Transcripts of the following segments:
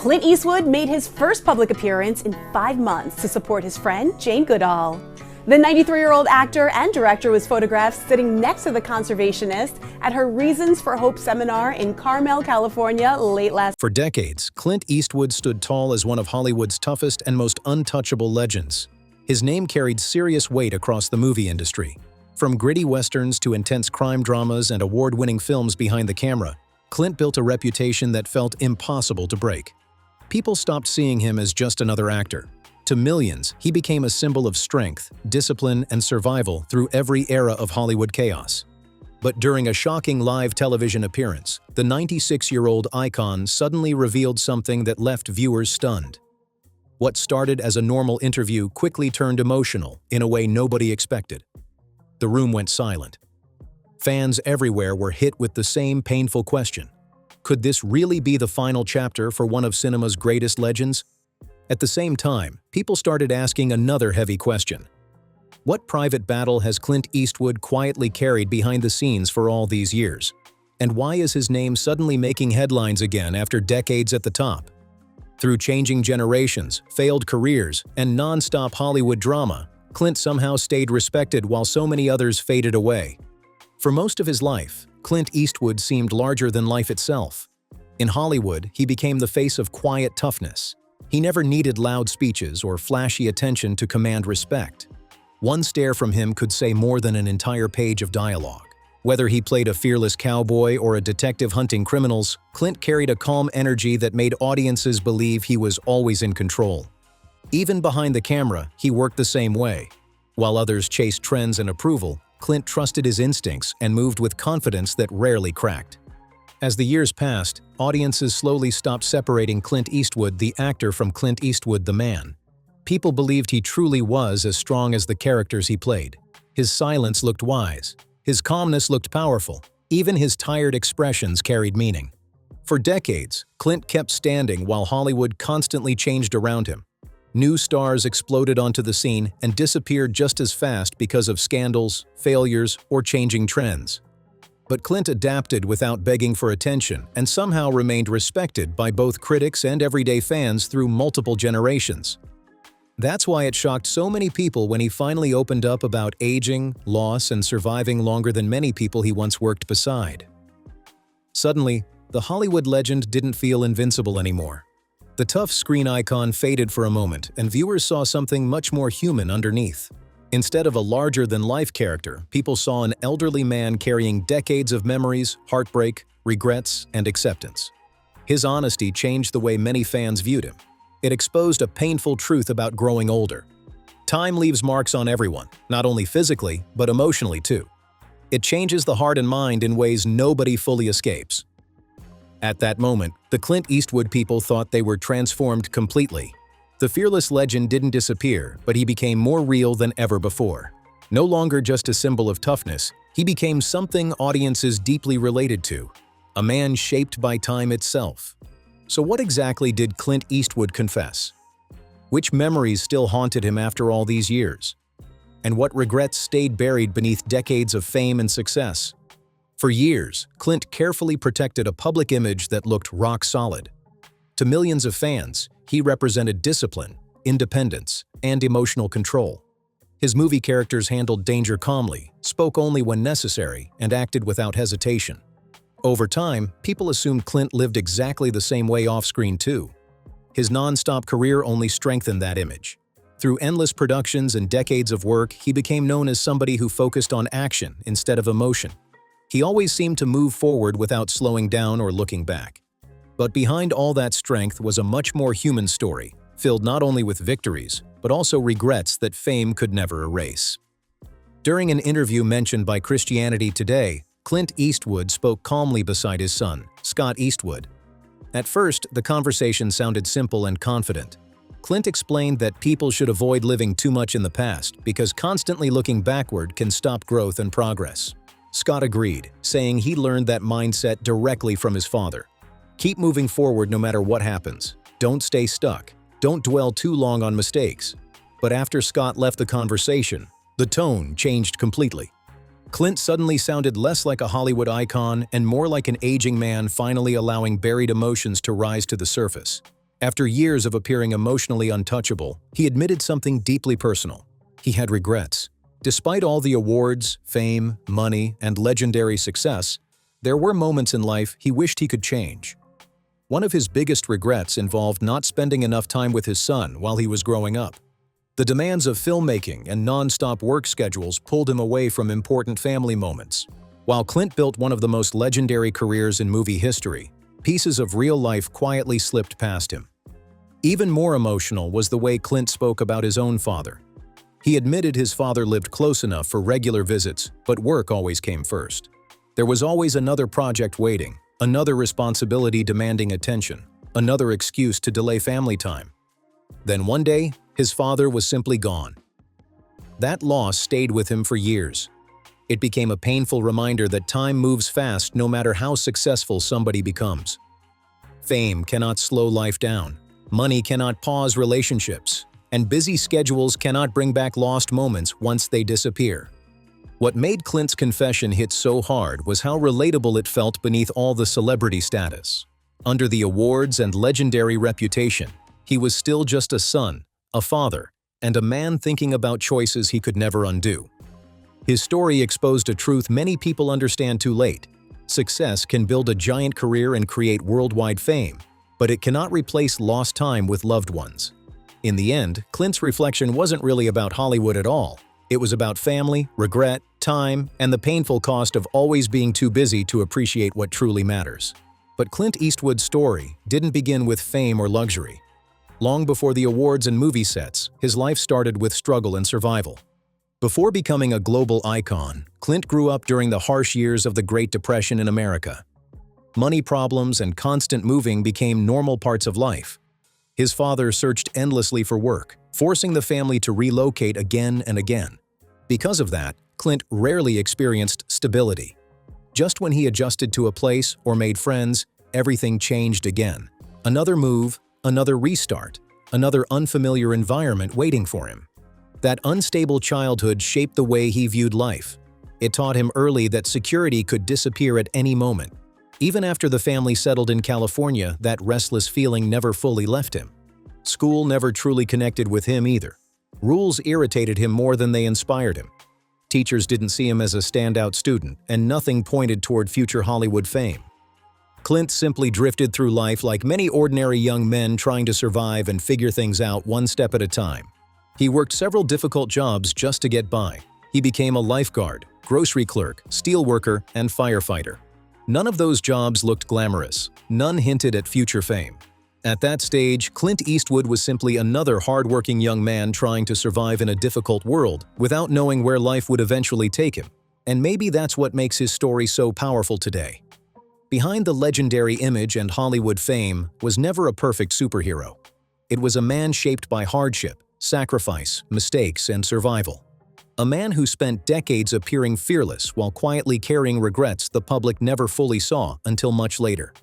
Clint Eastwood made his first public appearance in 5 months to support his friend Jane Goodall. The 93-year-old actor and director was photographed sitting next to the conservationist at her Reasons for Hope seminar in Carmel, California, late last. For decades, Clint Eastwood stood tall as one of Hollywood's toughest and most untouchable legends. His name carried serious weight across the movie industry. From gritty westerns to intense crime dramas and award-winning films behind the camera, Clint built a reputation that felt impossible to break. People stopped seeing him as just another actor. To millions, he became a symbol of strength, discipline, and survival through every era of Hollywood chaos. But during a shocking live television appearance, the 96-year-old icon suddenly revealed something that left viewers stunned. What started as a normal interview quickly turned emotional in a way nobody expected. The room went silent. Fans everywhere were hit with the same painful question. Could this really be the final chapter for one of cinema's greatest legends? At the same time, people started asking another heavy question. What private battle has Clint Eastwood quietly carried behind the scenes for all these years? And why is his name suddenly making headlines again after decades at the top? Through changing generations, failed careers, and non-stop Hollywood drama, Clint somehow stayed respected while so many others faded away. For most of his life, Clint Eastwood seemed larger than life itself. In Hollywood, he became the face of quiet toughness. He never needed loud speeches or flashy attention to command respect. One stare from him could say more than an entire page of dialogue. Whether he played a fearless cowboy or a detective hunting criminals, Clint carried a calm energy that made audiences believe he was always in control. Even behind the camera, he worked the same way. While others chased trends and approval, Clint trusted his instincts and moved with confidence that rarely cracked. As the years passed, audiences slowly stopped separating Clint Eastwood the actor from Clint Eastwood the man. People believed he truly was as strong as the characters he played. His silence looked wise. His calmness looked powerful. Even his tired expressions carried meaning. For decades, Clint kept standing while Hollywood constantly changed around him. New stars exploded onto the scene and disappeared just as fast because of scandals, failures, or changing trends. But Clint adapted without begging for attention and somehow remained respected by both critics and everyday fans through multiple generations. That's why it shocked so many people when he finally opened up about aging, loss, and surviving longer than many people he once worked beside. Suddenly, the Hollywood legend didn't feel invincible anymore. The tough screen icon faded for a moment, and viewers saw something much more human underneath. Instead of a larger-than-life character, people saw an elderly man carrying decades of memories, heartbreak, regrets, and acceptance. His honesty changed the way many fans viewed him. It exposed a painful truth about growing older. Time leaves marks on everyone, not only physically, but emotionally too. It changes the heart and mind in ways nobody fully escapes. At that moment, the Clint Eastwood people thought they were transformed completely. The fearless legend didn't disappear, but he became more real than ever before. No longer just a symbol of toughness, he became something audiences deeply related to. A man shaped by time itself. So what exactly did Clint Eastwood confess? Which memories still haunted him after all these years? And what regrets stayed buried beneath decades of fame and success? For years, Clint carefully protected a public image that looked rock solid. To millions of fans, he represented discipline, independence, and emotional control. His movie characters handled danger calmly, spoke only when necessary, and acted without hesitation. Over time, people assumed Clint lived exactly the same way off-screen too. His non-stop career only strengthened that image. Through endless productions and decades of work, he became known as somebody who focused on action instead of emotion. He always seemed to move forward without slowing down or looking back. But behind all that strength was a much more human story, filled not only with victories, but also regrets that fame could never erase. During an interview mentioned by Christianity Today, Clint Eastwood spoke calmly beside his son, Scott Eastwood. At first, the conversation sounded simple and confident. Clint explained that people should avoid living too much in the past because constantly looking backward can stop growth and progress. Scott agreed, saying he learned that mindset directly from his father. Keep moving forward no matter what happens. Don't stay stuck. Don't dwell too long on mistakes. But after Scott left the conversation, the tone changed completely. Clint suddenly sounded less like a Hollywood icon and more like an aging man finally allowing buried emotions to rise to the surface. After years of appearing emotionally untouchable, he admitted something deeply personal. He had regrets. Despite all the awards, fame, money, and legendary success, there were moments in life he wished he could change. One of his biggest regrets involved not spending enough time with his son while he was growing up. The demands of filmmaking and non-stop work schedules pulled him away from important family moments. While Clint built one of the most legendary careers in movie history, pieces of real life quietly slipped past him. Even more emotional was the way Clint spoke about his own father. He admitted his father lived close enough for regular visits, but work always came first. There was always another project waiting, another responsibility demanding attention, another excuse to delay family time. Then one day, his father was simply gone. That loss stayed with him for years. It became a painful reminder that time moves fast no matter how successful somebody becomes. Fame cannot slow life down, money cannot pause relationships, and busy schedules cannot bring back lost moments once they disappear. What made Clint's confession hit so hard was how relatable it felt beneath all the celebrity status. Under the awards and legendary reputation, he was still just a son, a father, and a man thinking about choices he could never undo. His story exposed a truth many people understand too late. Success can build a giant career and create worldwide fame, but it cannot replace lost time with loved ones. In the end, Clint's reflection wasn't really about Hollywood at all. It was about family, regret, time, and the painful cost of always being too busy to appreciate what truly matters. But Clint Eastwood's story didn't begin with fame or luxury. Long before the awards and movie sets, his life started with struggle and survival. Before becoming a global icon, Clint grew up during the harsh years of the Great Depression in America. Money problems and constant moving became normal parts of life. His father searched endlessly for work, forcing the family to relocate again and again. Because of that, Clint rarely experienced stability. Just when he adjusted to a place or made friends, everything changed again. Another move, another restart, another unfamiliar environment waiting for him. That unstable childhood shaped the way he viewed life. It taught him early that security could disappear at any moment. Even after the family settled in California, that restless feeling never fully left him. School never truly connected with him either. Rules irritated him more than they inspired him. Teachers didn't see him as a standout student, and nothing pointed toward future Hollywood fame. Clint simply drifted through life like many ordinary young men trying to survive and figure things out one step at a time. He worked several difficult jobs just to get by. He became a lifeguard, grocery clerk, steelworker, and firefighter. None of those jobs looked glamorous. None hinted at future fame. At that stage, Clint Eastwood was simply another hardworking young man trying to survive in a difficult world without knowing where life would eventually take him. And maybe that's what makes his story so powerful today. Behind the legendary image and Hollywood fame was never a perfect superhero. It was a man shaped by hardship, sacrifice, mistakes, and survival. A man who spent decades appearing fearless while quietly carrying regrets the public never fully saw until much later.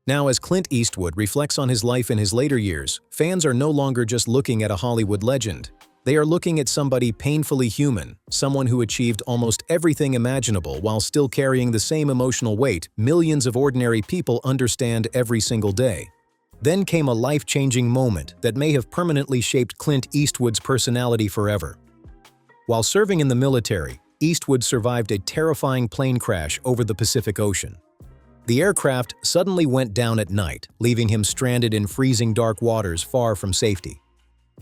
Now, as Clint Eastwood reflects on his life in his later years, fans are no longer just looking at a Hollywood legend. They are looking at somebody painfully human, someone who achieved almost everything imaginable while still carrying the same emotional weight millions of ordinary people understand every single day. Then came a life-changing moment that may have permanently shaped Clint Eastwood's personality forever. While serving in the military, Eastwood survived a terrifying plane crash over the Pacific Ocean. The aircraft suddenly went down at night, leaving him stranded in freezing dark waters far from safety.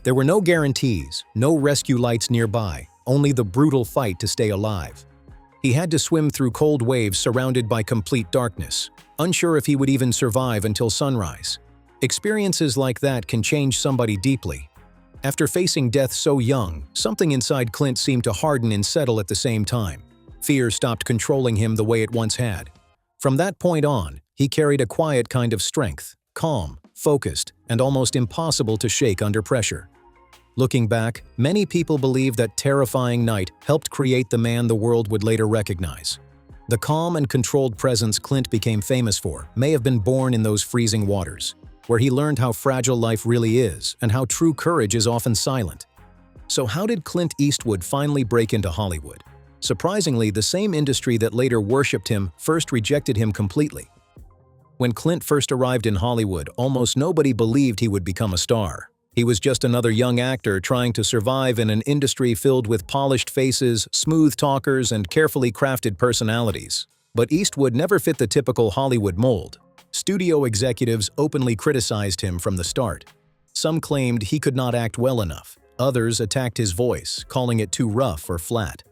There were no guarantees, no rescue lights nearby, only the brutal fight to stay alive. He had to swim through cold waves surrounded by complete darkness, unsure if he would even survive until sunrise. Experiences like that can change somebody deeply. After facing death so young, something inside Clint seemed to harden and settle at the same time. Fear stopped controlling him the way it once had. From that point on, he carried a quiet kind of strength, calm, focused, and almost impossible to shake under pressure. Looking back, many people believe that terrifying night helped create the man the world would later recognize. The calm and controlled presence Clint became famous for may have been born in those freezing waters, where he learned how fragile life really is and how true courage is often silent. So how did Clint Eastwood finally break into Hollywood? Surprisingly, the same industry that later worshipped him first rejected him completely. When Clint first arrived in Hollywood, almost nobody believed he would become a star. He was just another young actor trying to survive in an industry filled with polished faces, smooth talkers, and carefully crafted personalities. But Eastwood never fit the typical Hollywood mold. Studio executives openly criticized him from the start. Some claimed he could not act well enough. Others attacked his voice, calling it too rough or flat.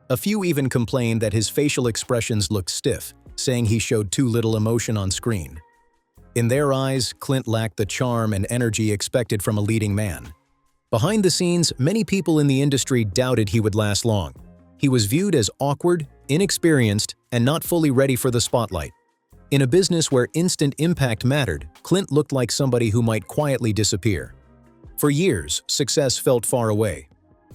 A few even complained that his facial expressions looked stiff, saying he showed too little emotion on screen. In their eyes, Clint lacked the charm and energy expected from a leading man. Behind the scenes, many people in the industry doubted he would last long. He was viewed as awkward, inexperienced, and not fully ready for the spotlight. In a business where instant impact mattered, Clint looked like somebody who might quietly disappear. For years, success felt far away.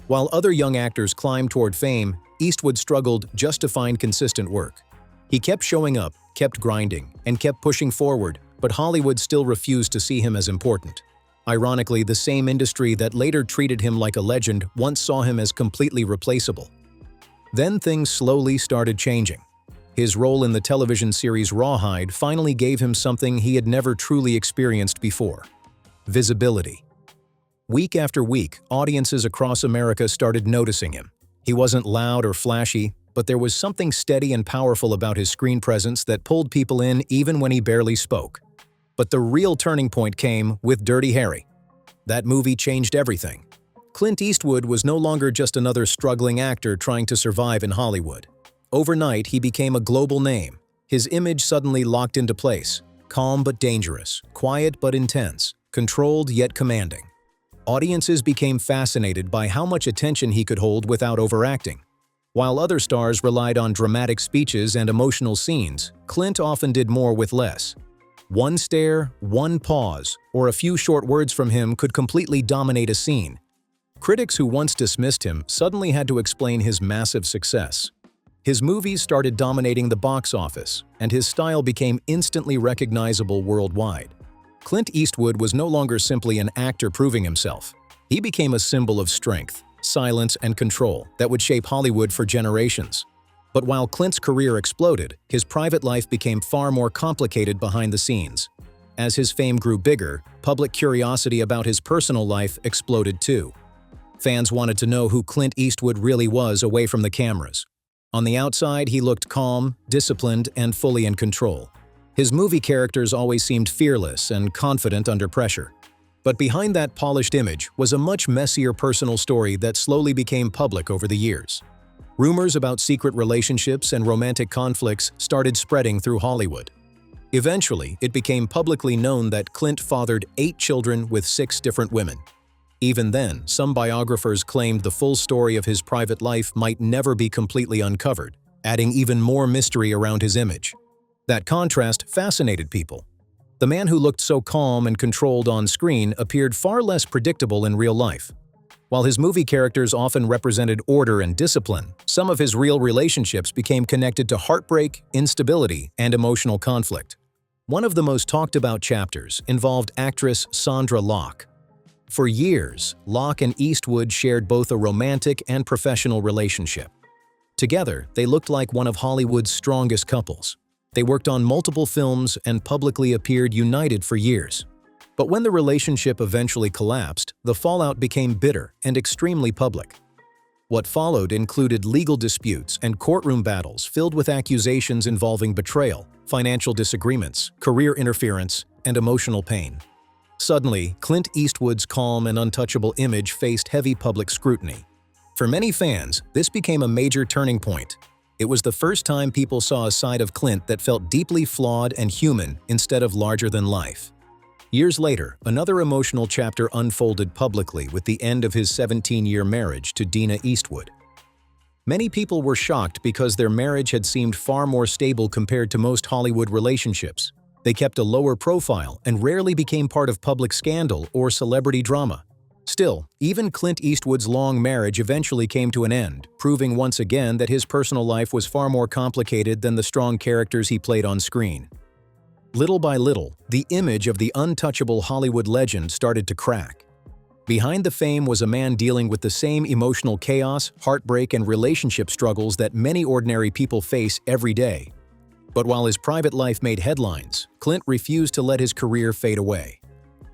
While other young actors climbed toward fame, Eastwood struggled just to find consistent work. He kept showing up, kept grinding, and kept pushing forward, but Hollywood still refused to see him as important. Ironically, the same industry that later treated him like a legend once saw him as completely replaceable. Then things slowly started changing. His role in the television series Rawhide finally gave him something he had never truly experienced before: visibility. Week after week, audiences across America started noticing him. He wasn't loud or flashy, but there was something steady and powerful about his screen presence that pulled people in even when he barely spoke. But the real turning point came with Dirty Harry. That movie changed everything. Clint Eastwood was no longer just another struggling actor trying to survive in Hollywood. Overnight, he became a global name. His image suddenly locked into place: calm but dangerous, quiet but intense, controlled yet commanding. Audiences became fascinated by how much attention he could hold without overacting. While other stars relied on dramatic speeches and emotional scenes, Clint often did more with less. One stare, one pause, or a few short words from him could completely dominate a scene. Critics who once dismissed him suddenly had to explain his massive success. His movies started dominating the box office, and his style became instantly recognizable worldwide. Clint Eastwood was no longer simply an actor proving himself. He became a symbol of strength, silence, and control that would shape Hollywood for generations. But while Clint's career exploded, his private life became far more complicated behind the scenes. As his fame grew bigger, public curiosity about his personal life exploded too. Fans wanted to know who Clint Eastwood really was away from the cameras. On the outside, he looked calm, disciplined, and fully in control. His movie characters always seemed fearless and confident under pressure. But behind that polished image was a much messier personal story that slowly became public over the years. Rumors about secret relationships and romantic conflicts started spreading through Hollywood. Eventually, it became publicly known that Clint fathered 8 children with 6 different women. Even then, some biographers claimed the full story of his private life might never be completely uncovered, adding even more mystery around his image. That contrast fascinated people. The man who looked so calm and controlled on screen appeared far less predictable in real life. While his movie characters often represented order and discipline, some of his real relationships became connected to heartbreak, instability, and emotional conflict. One of the most talked about chapters involved actress Sandra Locke. For years, Locke and Eastwood shared both a romantic and professional relationship. Together, they looked like one of Hollywood's strongest couples. They worked on multiple films and publicly appeared united for years. But when the relationship eventually collapsed, the fallout became bitter and extremely public. What followed included legal disputes and courtroom battles filled with accusations involving betrayal, financial disagreements, career interference, and emotional pain. Suddenly, Clint Eastwood's calm and untouchable image faced heavy public scrutiny. For many fans, this became a major turning point. It was the first time people saw a side of Clint that felt deeply flawed and human instead of larger than life. Years later, another emotional chapter unfolded publicly with the end of his 17-year marriage to Dina Eastwood. Many people were shocked because their marriage had seemed far more stable compared to most Hollywood relationships. They kept a lower profile and rarely became part of public scandal or celebrity drama. Still, even Clint Eastwood's long marriage eventually came to an end, proving once again that his personal life was far more complicated than the strong characters he played on screen. Little by little, the image of the untouchable Hollywood legend started to crack. Behind the fame was a man dealing with the same emotional chaos, heartbreak, and relationship struggles that many ordinary people face every day. But while his private life made headlines, Clint refused to let his career fade away.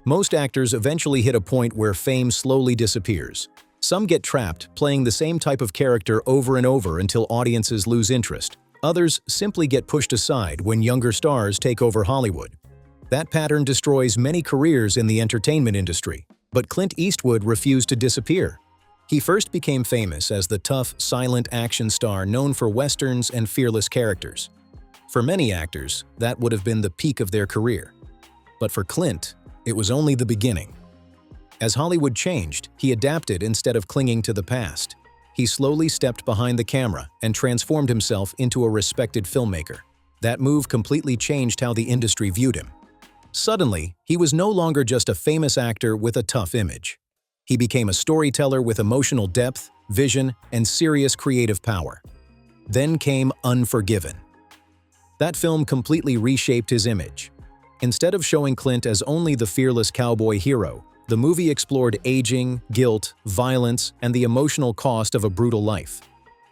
Most actors eventually hit a point where fame slowly disappears. Some get trapped playing the same type of character over and over until audiences lose interest. Others simply get pushed aside when younger stars take over Hollywood. That pattern destroys many careers in the entertainment industry. But Clint Eastwood refused to disappear. He first became famous as the tough, silent action star known for westerns and fearless characters. For many actors, that would have been the peak of their career. But for Clint, it was only the beginning. As Hollywood changed, he adapted instead of clinging to the past. He slowly stepped behind the camera and transformed himself into a respected filmmaker. That move completely changed how the industry viewed him. Suddenly, he was no longer just a famous actor with a tough image. He became a storyteller with emotional depth, vision, and serious creative power. Then came Unforgiven. That film completely reshaped his image. Instead of showing Clint as only the fearless cowboy hero, the movie explored aging, guilt, violence, and the emotional cost of a brutal life.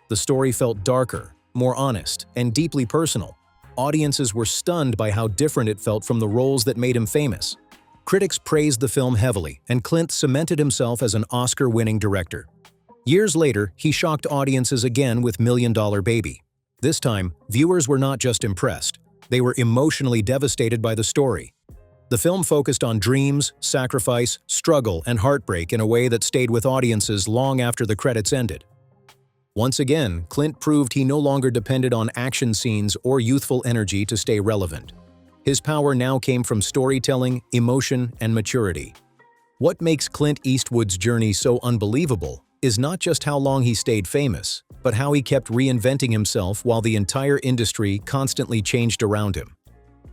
The story felt darker, more honest, and deeply personal. Audiences were stunned by how different it felt from the roles that made him famous. Critics praised the film heavily, and Clint cemented himself as an Oscar-winning director. Years later, he shocked audiences again with Million Dollar Baby. This time, viewers were not just impressed. They were emotionally devastated by the story. The film focused on dreams, sacrifice, struggle, and heartbreak in a way that stayed with audiences long after the credits ended. Once again, Clint proved he no longer depended on action scenes or youthful energy to stay relevant. His power now came from storytelling, emotion, and maturity. What makes Clint Eastwood's journey so unbelievable is not just how long he stayed famous, but how he kept reinventing himself while the entire industry constantly changed around him.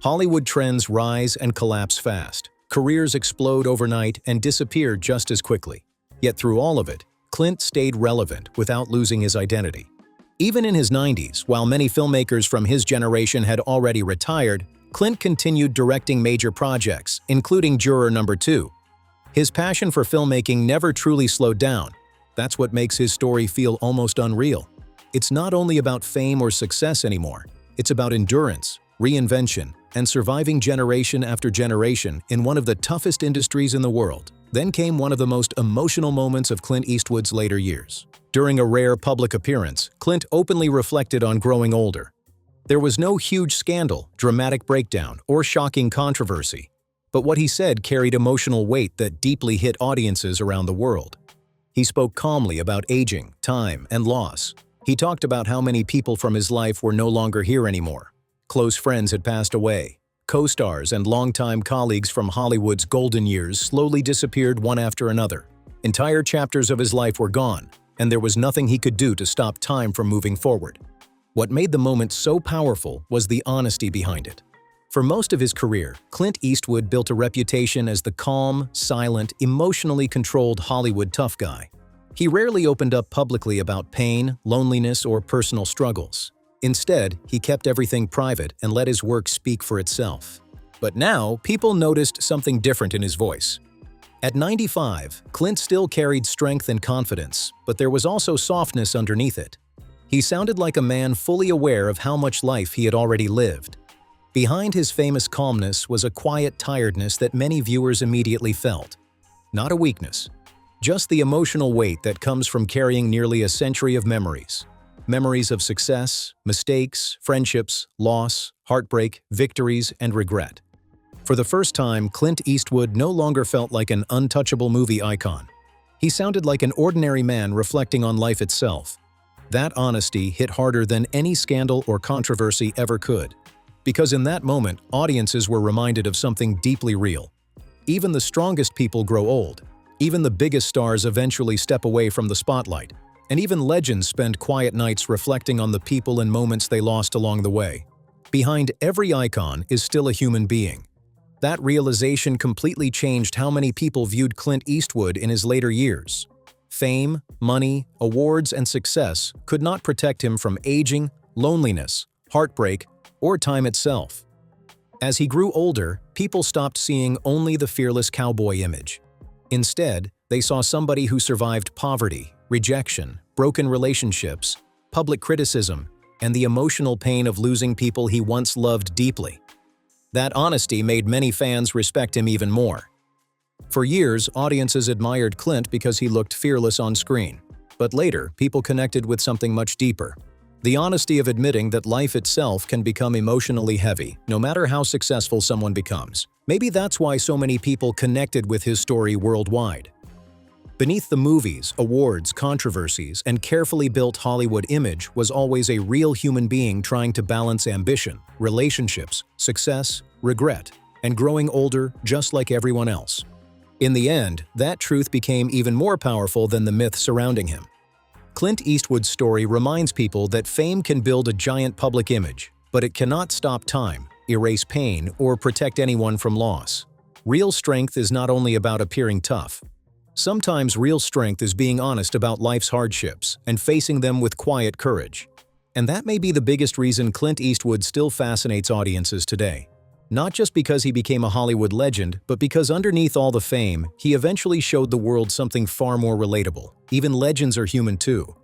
Hollywood trends rise and collapse fast. Careers explode overnight and disappear just as quickly. Yet through all of it, Clint stayed relevant without losing his identity. Even in his 90s, while many filmmakers from his generation had already retired, Clint continued directing major projects, including Juror No. 2. His passion for filmmaking never truly slowed down. That's what makes his story feel almost unreal. It's not only about fame or success anymore. It's about endurance, reinvention, and surviving generation after generation in one of the toughest industries in the world. Then came one of the most emotional moments of Clint Eastwood's later years. During a rare public appearance, Clint openly reflected on growing older. There was no huge scandal, dramatic breakdown, or shocking controversy. But what he said carried emotional weight that deeply hit audiences around the world. He spoke calmly about aging, time, and loss. He talked about how many people from his life were no longer here anymore. Close friends had passed away. Co-stars and longtime colleagues from Hollywood's golden years slowly disappeared one after another. Entire chapters of his life were gone, and there was nothing he could do to stop time from moving forward. What made the moment so powerful was the honesty behind it. For most of his career, Clint Eastwood built a reputation as the calm, silent, emotionally controlled Hollywood tough guy. He rarely opened up publicly about pain, loneliness, or personal struggles. Instead, he kept everything private and let his work speak for itself. But now, people noticed something different in his voice. At 95, Clint still carried strength and confidence, but there was also softness underneath it. He sounded like a man fully aware of how much life he had already lived. Behind his famous calmness was a quiet tiredness that many viewers immediately felt. Not a weakness, just the emotional weight that comes from carrying nearly a century of memories. Memories of success, mistakes, friendships, loss, heartbreak, victories, and regret. For the first time, Clint Eastwood no longer felt like an untouchable movie icon. He sounded like an ordinary man reflecting on life itself. That honesty hit harder than any scandal or controversy ever could. Because in that moment, audiences were reminded of something deeply real. Even the strongest people grow old. Even the biggest stars eventually step away from the spotlight. And even legends spend quiet nights reflecting on the people and moments they lost along the way. Behind every icon is still a human being. That realization completely changed how many people viewed Clint Eastwood in his later years. Fame, money, awards, and success could not protect him from aging, loneliness, heartbreak, or time itself. As he grew older, people stopped seeing only the fearless cowboy image. Instead, they saw somebody who survived poverty, rejection, broken relationships, public criticism, and the emotional pain of losing people he once loved deeply. That honesty made many fans respect him even more. For years, audiences admired Clint because he looked fearless on screen. But later, people connected with something much deeper. The honesty of admitting that life itself can become emotionally heavy, no matter how successful someone becomes. Maybe that's why so many people connected with his story worldwide. Beneath the movies, awards, controversies, and carefully built Hollywood image was always a real human being trying to balance ambition, relationships, success, regret, and growing older just like everyone else. In the end, that truth became even more powerful than the myth surrounding him. Clint Eastwood's story reminds people that fame can build a giant public image, but it cannot stop time, erase pain, or protect anyone from loss. Real strength is not only about appearing tough. Sometimes real strength is being honest about life's hardships and facing them with quiet courage. And that may be the biggest reason Clint Eastwood still fascinates audiences today. Not just because he became a Hollywood legend, but because underneath all the fame, he eventually showed the world something far more relatable. Even legends are human too.